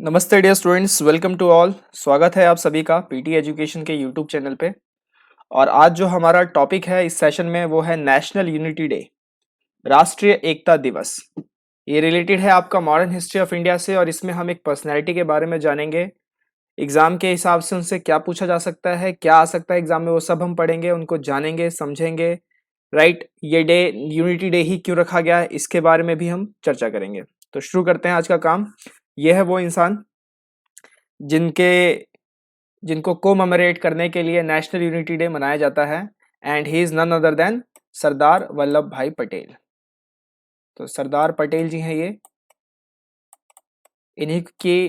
नमस्ते dear students, welcome to all. स्वागत है आप सभी का पीटी एजुकेशन के यूट्यूब चैनल पे। और आज जो हमारा टॉपिक है इस सेशन में वो है नेशनल यूनिटी डे, राष्ट्रीय एकता दिवस। ये रिलेटेड है आपका मॉडर्न हिस्ट्री ऑफ इंडिया से और इसमें हम एक पर्सनैलिटी के बारे में जानेंगे। एग्जाम के हिसाब से उनसे क्या पूछा जा सकता है, क्या आ सकता है एग्जाम में, वो सब हम पढ़ेंगे, उनको जानेंगे, समझेंगे। राइट, ये डे यूनिटी डे ही क्यों रखा गया है इसके बारे में भी हम चर्चा करेंगे। तो शुरू करते हैं आज का काम। ये है वो इंसान जिनके जिनको कोममेमोरेट करने के लिए नेशनल यूनिटी डे मनाया जाता है, and he is none other than Sardar Vallabhbhai Patel. तो सरदार पटेल जी हैं ये। इन्हीं की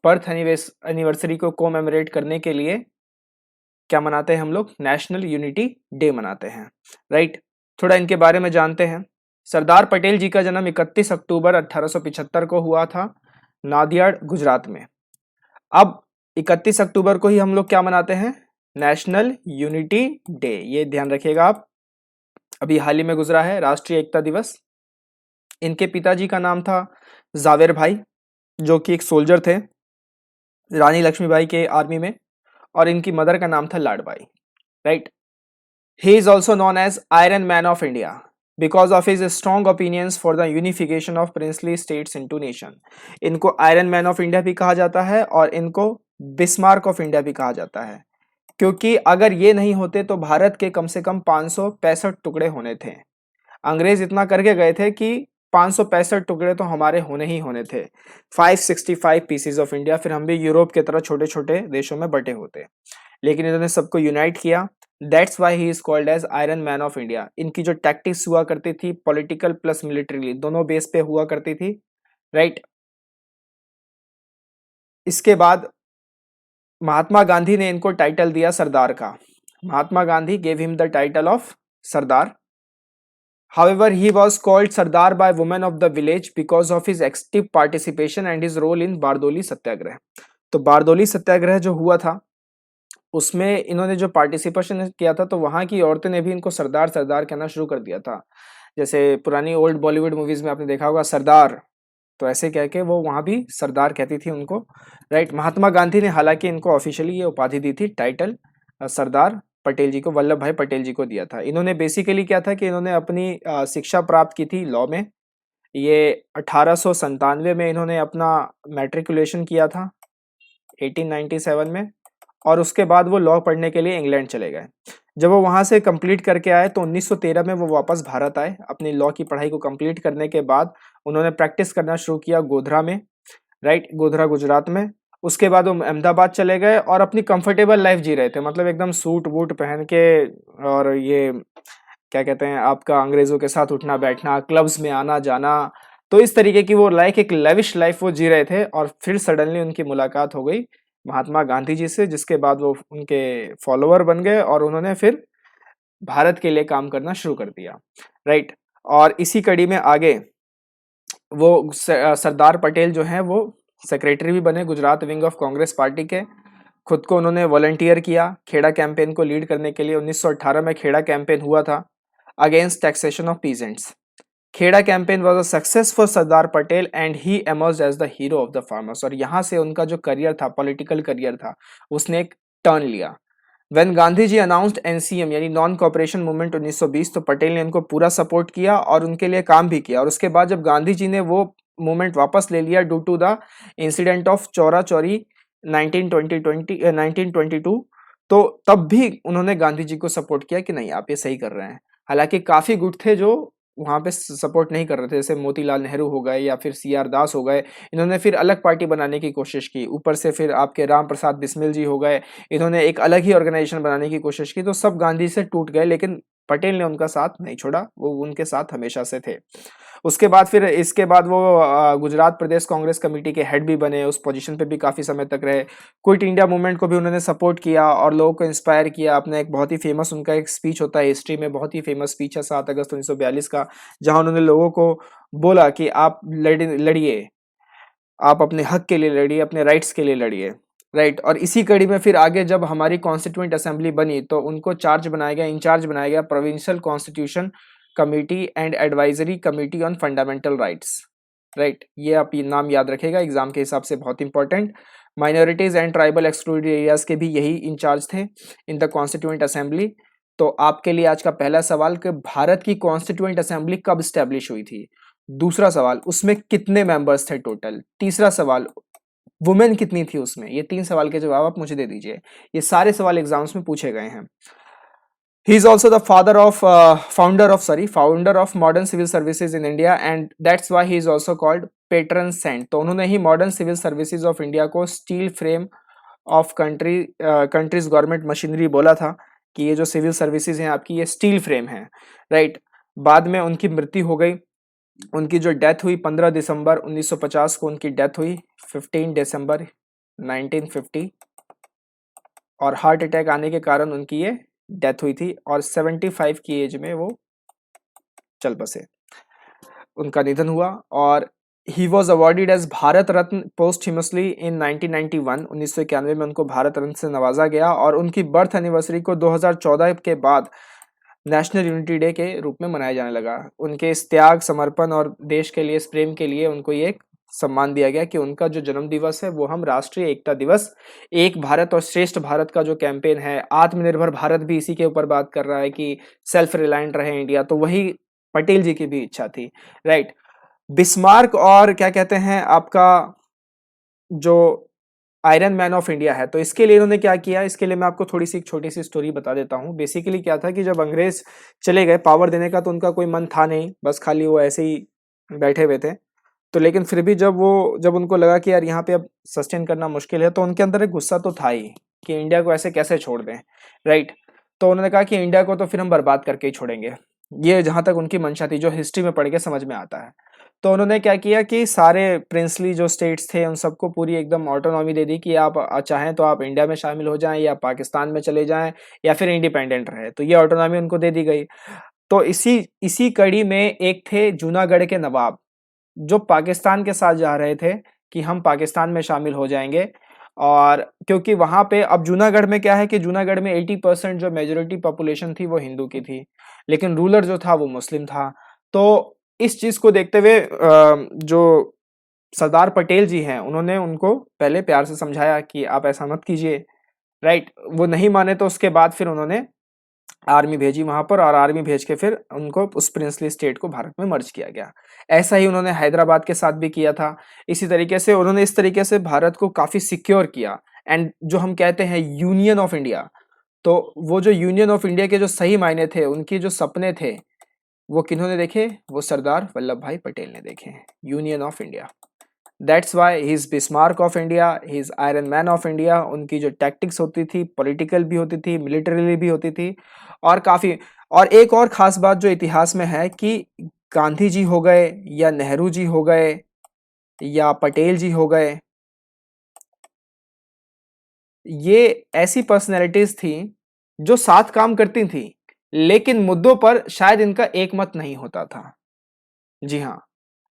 बर्थ एनिवर्सरी को कोमेमोरेट करने के लिए क्या मनाते हैं हम लोग? नेशनल यूनिटी डे मनाते हैं। राइट, थोड़ा इनके बारे में जानते हैं। सरदार पटेल जी का जन्म 31 अक्टूबर 1875 को हुआ था, नादियाड गुजरात में। अब 31 अक्टूबर को ही हम लोग क्या मनाते हैं? National unity day. ये ध्यान रखिएगा आप। अभी हाल ही में गुजरा है राष्ट्रीय एकता दिवस। इनके पिताजी का नाम था जावेर भाई, जो कि एक सोल्जर थे रानी लक्ष्मीबाई के आर्मी में, और इनकी मदर का नाम था Ladbai. Right, he is also known as iron man of India because of his strong opinions for the unification of princely states into nation. इनको आयरन मैन ऑफ इंडिया भी कहा जाता है और इनको बिस्मार्क ऑफ इंडिया भी कहा जाता है, क्योंकि अगर ये नहीं होते तो भारत के कम से कम 565 टुकड़े होने थे। अंग्रेज इतना करके गए थे कि 565 टुकड़े तो हमारे होने ही होने थे। 565 पीसेज ऑफ इंडिया, फिर हम भी यूरोप की तरह छोटे छोटे देशों में बटे होते, लेकिन इन्होंने सबको यूनाइट किया। That's why he is called as iron man of India. इनकी जो टैक्टिक्स हुआ करती थी, पॉलिटिकल प्लस मिलिट्रीली दोनों बेस पे हुआ करती थी। राइट, इसके बाद महात्मा गांधी ने इनको टाइटल दिया सरदार का। Mahatma Gandhi gave him the title of Sardar. However, he was called Sardar by women of the village because of his active participation and his role in Bardoli Satyagraha. तो बारदोली सत्याग्रह जो हुआ था उसमें इन्होंने जो पार्टिसिपेशन किया था, तो वहां की औरतें ने भी इनको सरदार सरदार कहना शुरू कर दिया था। जैसे पुरानी ओल्ड बॉलीवुड मूवीज में आपने देखा होगा सरदार, तो ऐसे कह के वो वहां भी सरदार कहती थी उनको। राइट, महात्मा गांधी ने हालांकि इनको ऑफिशियली ये उपाधि दी थी, टाइटल सरदार पटेल जी को, वल्लभ भाई पटेल जी को दिया था। इन्होंने बेसिकली क्या था कि इन्होंने अपनी शिक्षा प्राप्त की थी लॉ में। ये 1897 में इन्होंने अपना मैट्रिकुलेशन किया था, 1897 में, और उसके बाद वो लॉ पढ़ने के लिए इंग्लैंड चले गए। जब वो वहां से कंप्लीट करके आए तो 1913 में वो वापस भारत आए। अपनी लॉ की पढ़ाई को कंप्लीट करने के बाद उन्होंने प्रैक्टिस करना शुरू किया गोधरा में। राइट, गोधरा गुजरात में। उसके बाद वो अहमदाबाद चले गए और अपनी कंफर्टेबल लाइफ जी रहे थे, मतलब एकदम सूट वूट पहन के, और ये क्या कहते हैं आपका, अंग्रेजों के साथ उठना बैठना, क्लब्स में आना जाना। तो इस तरीके की वो लाइक एक लेविश लाइफ वो जी रहे थे। और फिर सडनली उनकी मुलाकात हो गई महात्मा गांधी जी से, जिसके बाद वो उनके फॉलोअर बन गए और उन्होंने फिर भारत के लिए काम करना शुरू कर दिया। राइट, और इसी कड़ी में आगे वो सरदार पटेल जो हैं वो सेक्रेटरी भी बने Gujarat wing of Congress party के। खुद को उन्होंने वॉलंटियर किया खेड़ा कैंपेन को लीड करने के लिए। 1918 में खेड़ा कैंपेन हुआ था against taxation of peasants. Kheda campaign was a success for Sardar Patel and he emerged as the hero of the farmers. और यहाँ से उनका जो करियर था, पॉलिटिकल करियर था, उसने एक टर्न लिया। When Gandhi ji announced NCM यानी नॉन कॉपरेशन मूवमेंट 1920, तो पटेल ने उनको पूरा सपोर्ट किया और उनके लिए काम भी किया। और उसके बाद जब गांधी जी ने वो मूवमेंट वापस ले लिया due to the incident of Chaura Chauri 1922, तो तब भी उन्होंने गांधी जी को सपोर्ट किया कि नहीं, आप ये सही कर रहे हैं। हालांकि काफी गुट थे जो वहां पे सपोर्ट नहीं कर रहे थे, जैसे मोतीलाल नेहरू हो गए या फिर सीआर दास हो गए। इन्होंने फिर अलग पार्टी बनाने की कोशिश की। ऊपर से फिर आपके राम प्रसाद बिस्मिल जी हो गए, इन्होंने एक अलग ही ऑर्गेनाइजेशन बनाने की कोशिश की। तो सब गांधी से टूट गए, लेकिन पटेल ने उनका साथ नहीं छोड़ा, वो उनके साथ हमेशा से थे। उसके बाद फिर इसके बाद वो गुजरात प्रदेश कांग्रेस कमेटी के हेड भी बने, उस पोजीशन पे भी काफी समय तक रहे। क्विट इंडिया मूवमेंट को भी उन्होंने सपोर्ट किया और लोगों को इंस्पायर किया। अपने एक बहुत ही फेमस उनका एक स्पीच होता है हिस्ट्री में, बहुत ही फेमस स्पीच है 7 अगस्त 1942 का, जहां उन्होंने लोगों को बोला कि आप लड़िए, आप अपने हक के लिए लड़िए, अपने राइट्स के लिए लड़िए। राइट, और इसी कड़ी में फिर आगे जब हमारी कॉन्स्टिट्यूंट असेंबली बनी तो उनको चार्ज बनाया गया, इंचार्ज बनाया गया provincial constitution committee and advisory committee on fundamental rights. Right, ये आप ये नाम याद रखेगा, एग्जाम के हिसाब से बहुत important. Minorities and tribal excluded areas के भी यही इंचार्ज थे इन द कॉन्स्टिट्यूएंट असेंबली। तो आपके लिए आज का पहला सवाल कि भारत की कॉन्स्टिट्यूएंट असेंबली कब स्टैब्लिश हुई थी। दूसरा सवाल, उसमें कितने मेंबर्स थे टोटल। तीसरा सवाल, वुमेन कितनी थी उसमें। ये 3 सवाल के जवाब आप मुझे दे दीजिए। ये सारे सवाल एग्जाम्स में पूछे गए हैं। He is also the founder of modern civil services in India, and that's why he is also called patron saint। तो उन्होंने ही modern civil services of India को steel frame of country's government machinery बोला था कि ये जो civil services हैं आपकी ये स्टील फ्रेम है, राइट। बाद में उनकी मृत्यु हो गई। उनकी जो डेथ हुई 15 दिसंबर 1950 को उनकी डेथ हुई, 15 दिसंबर 1950, और हार्ट अटैक आने के कारण उनकी ये डेथ हुई थी और 75 की एज में वो चल बसे, उनका निधन हुआ। और he was awarded as Bharat Ratna posthumously in 1991, 1991 में उनको भारत रत्न से नवाजा गया। और उनकी बर्थ एनिवर्सरी को 2014 के बाद नेशनल यूनिटी डे के रूप में मनाया जाने लगा। उनके इस त्याग, समर्पण और देश के लिए, इस प्रेम के लिए उनको ये एक सम्मान दिया गया कि उनका जो जन्म दिवस है वो हम राष्ट्रीय एकता दिवस, एक भारत और श्रेष्ठ भारत का जो कैंपेन है, आत्मनिर्भर भारत भी इसी के ऊपर बात कर रहा है कि सेल्फ रिलायंट रहे इंडिया, तो वही पटेल जी की भी इच्छा थी, राइट। बिस्मार्क और क्या कहते हैं आपका जो आयरन मैन ऑफ इंडिया है, तो इसके लिए इन्होंने क्या किया, इसके लिए मैं आपको थोड़ी सी एक छोटी सी स्टोरी बता देता हूँ। बेसिकली क्या था कि जब अंग्रेज चले गए पावर देने का तो उनका कोई मन था नहीं, बस खाली वो ऐसे ही बैठे हुए थे। तो लेकिन फिर भी जब उनको लगा कि यार यहाँ पे अब सस्टेन करना मुश्किल है, तो उनके अंदर एक गुस्सा तो था ही कि इंडिया को ऐसे कैसे छोड़ दें, राइट। तो उन्होंने कहा कि इंडिया को तो फिर हम बर्बाद करके ही छोड़ेंगे। ये जहां तक उनकी मंशा थी, जो हिस्ट्री में पढ़ के समझ में आता है। तो उन्होंने क्या किया कि सारे प्रिंसली जो स्टेट्स थे उन सबको पूरी एकदम ऑटोनॉमी दे दी कि आप चाहें तो आप इंडिया में शामिल हो जाएं या पाकिस्तान में चले जाएं या फिर इंडिपेंडेंट रहे, तो ये ऑटोनॉमी उनको दे दी गई। तो इसी कड़ी में एक थे जूनागढ़ के नवाब, जो पाकिस्तान के साथ जा रहे थे कि हम पाकिस्तान में शामिल हो जाएंगे। और क्योंकि वहां पे अब जूनागढ़ में क्या है कि जूनागढ़ में 80% जो मेजोरिटी पॉपुलेशन थी वो हिंदू की थी, लेकिन रूलर जो था वो मुस्लिम था। तो इस चीज को देखते हुए जो सरदार पटेल जी हैं उन्होंने उनको पहले प्यार से समझाया कि आप ऐसा मत कीजिए, राइट। वो नहीं माने तो उसके बाद फिर उन्होंने आर्मी भेजी वहां पर, और आर्मी भेज के फिर उनको उस प्रिंसली स्टेट को भारत में मर्ज किया गया। ऐसा ही उन्होंने हैदराबाद के साथ भी किया था। इसी तरीके से उन्होंने इस तरीके से भारत को काफी सिक्योर किया। एंड जो हम कहते हैं यूनियन ऑफ इंडिया, तो वो जो यूनियन ऑफ इंडिया के जो सही मायने थे, उनके जो सपने थे, वो किन्होंने देखे, वो सरदार वल्लभ भाई पटेल ने देखे। Union of India, that's why he is Bismarck of India, he is iron man of India. उनकी जो टैक्टिक्स होती थी, पॉलिटिकल भी होती थी, मिलिटरीली भी होती थी, और काफी। और एक और खास बात जो इतिहास में है कि गांधी जी हो गए या नेहरू जी हो गए या पटेल जी हो गए, ये ऐसी पर्सनैलिटीज थी जो साथ काम करती थी, लेकिन मुद्दों पर शायद इनका एक मत नहीं होता था। जी हाँ,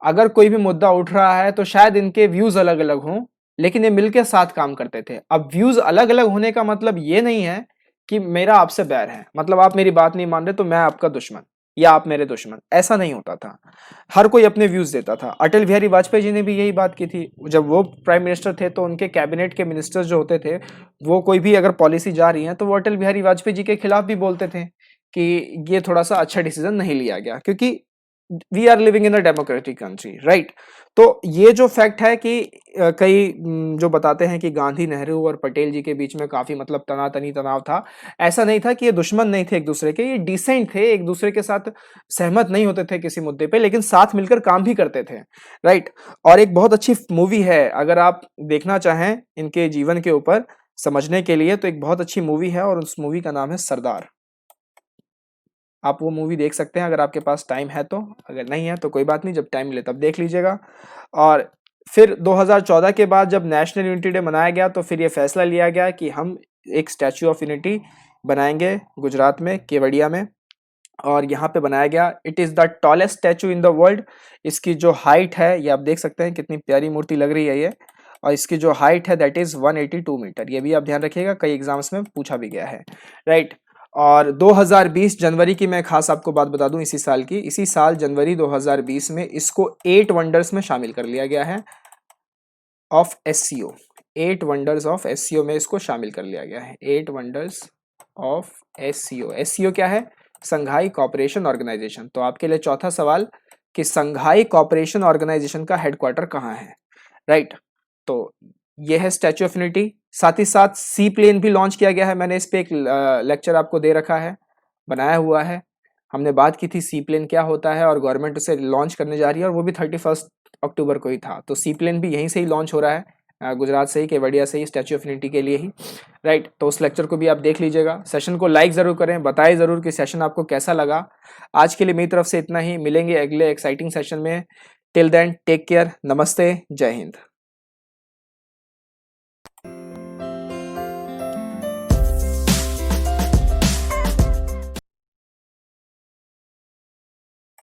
अगर कोई भी मुद्दा उठ रहा है तो शायद इनके व्यूज अलग अलग हों, लेकिन ये मिलकर साथ काम करते थे। अब व्यूज अलग अलग होने का मतलब ये नहीं है कि मेरा आपसे बैर है, मतलब आप मेरी बात नहीं मान रहे तो मैं आपका दुश्मन या आप मेरे दुश्मन, ऐसा नहीं होता था। हर कोई अपने व्यूज देता था। अटल बिहारी वाजपेयी जी ने भी यही बात की थी। जब वो प्राइम मिनिस्टर थे तो उनके कैबिनेट के मिनिस्टर्स जो होते थे, वो कोई भी अगर पॉलिसी जा रही है तो वो अटल बिहारी वाजपेयी जी के खिलाफ भी बोलते थे कि ये थोड़ा सा अच्छा डिसीजन नहीं लिया गया, क्योंकि we are living in a democratic country, right. तो ये जो फैक्ट है कि कई जो बताते हैं कि गांधी, नेहरू और पटेल जी के बीच में काफी मतलब तनातनी तनाव था। ऐसा नहीं था कि ये दुश्मन नहीं थे एक दूसरे के, ये डिसेंट थे, एक दूसरे के साथ सहमत नहीं होते थे किसी मुद्दे पे, लेकिन साथ मिलकर काम भी करते थे, राइट। और एक बहुत अच्छी मूवी है, अगर आप देखना चाहें इनके जीवन के ऊपर समझने के लिए, तो एक बहुत अच्छी मूवी है और उस मूवी का नाम है सरदार। आप वो मूवी देख सकते हैं अगर आपके पास टाइम है तो, अगर नहीं है तो कोई बात नहीं, जब टाइम मिले तब देख लीजिएगा। और फिर 2014 के बाद जब नेशनल यूनिटी डे मनाया गया तो फिर ये फैसला लिया गया कि हम एक स्टैच्यू ऑफ यूनिटी बनाएंगे गुजरात में, केवड़िया में, और यहाँ पे बनाया गया। It is the tallest statue in the world. इसकी जो हाइट है, ये आप देख सकते हैं कितनी प्यारी मूर्ति लग रही है ये, और इसकी जो हाइट है दैट इज़ 182 मीटर। ये भी आप ध्यान रखिएगा, कई एग्जाम्स में पूछा भी गया है, राइट। और 2020 जनवरी की मैं खास आपको बात बता दूं, इसी साल की, इसी साल जनवरी 2020 में इसको 8 वंडर्स में शामिल कर लिया गया है of SCO. 8 wonders of SCO में इसको शामिल कर लिया गया है। 8 वंडर्स ऑफ एससीओ। एससीओ क्या है? संघाई कॉपरेशन ऑर्गेनाइजेशन। तो आपके लिए चौथा सवाल कि संघाई कॉपरेशन ऑर्गेनाइजेशन का हेडक्वार्टर कहाँ है, राइट। तो यह है स्टैच्यू ऑफ यूनिटी। साथ ही साथ सी प्लेन भी लॉन्च किया गया है। मैंने इस पे एक लेक्चर आपको दे रखा है, बनाया हुआ है। हमने बात की थी सी प्लेन क्या होता है, और गवर्नमेंट उसे लॉन्च करने जा रही है, और वो भी 31 अक्टूबर को ही था। तो सी प्लेन भी यहीं से ही लॉन्च हो रहा है, गुजरात से ही, केवड़िया से ही, स्टैच्यू ऑफ यूनिटी के लिए ही, राइट। तो उस लेक्चर को भी आप देख लीजिएगा। सेशन को लाइक ज़रूर करें, बताएं ज़रूर कि सेशन आपको कैसा लगा। आज के लिए मेरी तरफ से इतना ही, मिलेंगे अगले एक्साइटिंग सेशन में। टिल देन टेक केयर, नमस्ते, जय हिंद।